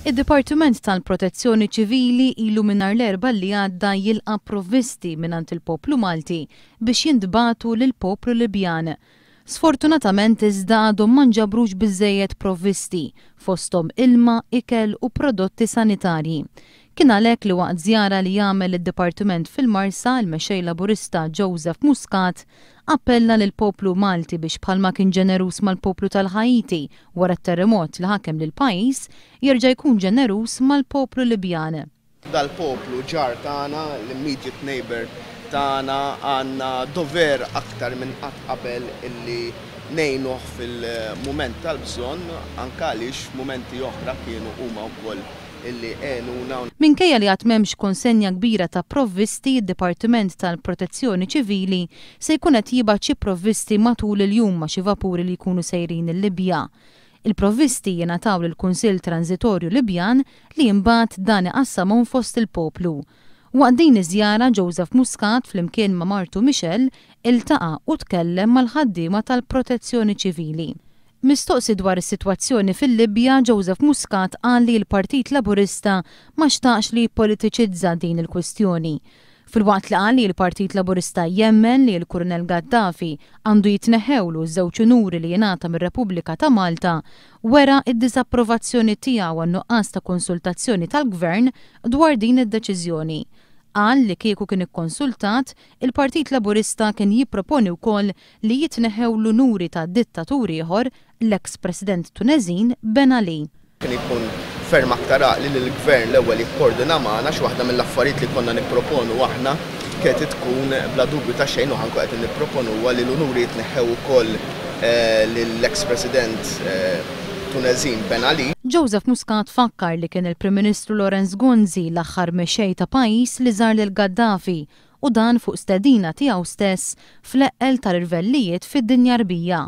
Id-Dipartiment tal-Protezzjoni Ċivili ilu mingħajr l-erba' li għadda jilqa' provvisti mingħand il-poplu Malti biex jintbagħtu lill-poplu Libjan. Sfortunatament iżda għadhom ma nġabrux biżżejjed provvisti fosthom ilma, ikel u prodotti sanitarji. Kien għalhekk li waqt żjara li jagħmel id-Dipartiment fil-Marsa il-mexxej Laburista Joseph Muscat appella lill-poplu Malti biex bħalma kien ġenerus mal-poplu tal-Ħajti wara t-terremot li ħakem lill-pajjiż jerġa' jkun ġenerus mal-poplu Libjan. Dal-poplu ġar tagħna, l-immediate neighbor tagħna għandna dover aktar minn qatt qabel illi ngħinuh fil-mument tal-bżonn anke għaliex f'mumenti oħra kienu huma wkoll illi għenuna. Minkejja li għad m'hemmx konsenja kbira ta' provvisti, id-Dipartiment tal-Protezzjoni Ċivili se jkun qed jibgħat xi provvisti matul il-jum ma' xi vapuri li jkunu sejrin il-Libja. Il-provvisti jingħataw lill-Kunsill Transitorju Libjan li mbagħad dan iqassamhom fost il-poplu. Waqt din iż-żjara Joseph Muscat flimkien ma' Martu Michel iltaqa' u tkellem mal-ħaddiema tal-Protezzjoni Ċivili. Mistoqsi dwar is-sitwazzjoni fil-Libja, Joseph Muscat qal li l-Partit Laburista ma xtaqx li jippolitiċizza din il-kwestjoni. Filwaqt li qal li l-Partit Laburista jemmen li l-Kurunell Gaddafi għandu jitneħħewlu ż-żewġ unuri li jingħata mir-Repubblika ta' Malta wera id-diżapprovazzjoni tiegħu għan-nuqqas ta' konsultazzjoni tal-Gvern dwar din id-deċiżjoni. Qal li kieku kien ikkonsultat, il-Partit Laburista kien jipproponi wkoll li jitneħħew l-unuri ta' dittaturi ieħor l-eks-President Tunezin Ben Ali. Kien ikun ferm aktar għaqli li l-Gvern l-ewwel jikkoordina magħna xi waħda mill-affarijiet li konna nipproponu aħna kienet tkun bla dubju ta' xejn u ħanku qed nipproponu huwa li l-unuri jitneħħew ukoll lill-eks-President Tunezin Ben Ali. Joseph Muscat fakkar li kien il-Prim Ministru Laurence Gonzi l-aħħar mexxej ta' pajjiż li żar lil Gaddafi u dan fuq stedina tiegħu stess fl-eqqel tal-irvellijiet fid-dinja rbija.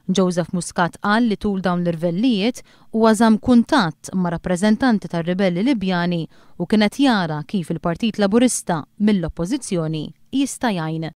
Joseph Muscat qal li tul dawn l-irvellijiet huwa żamm kuntatt ma' rappreżentanti tar-ribelli Libjani u kienet jara kif il-Partit Laburista mill-Oppożizzjoni jista' jgħin.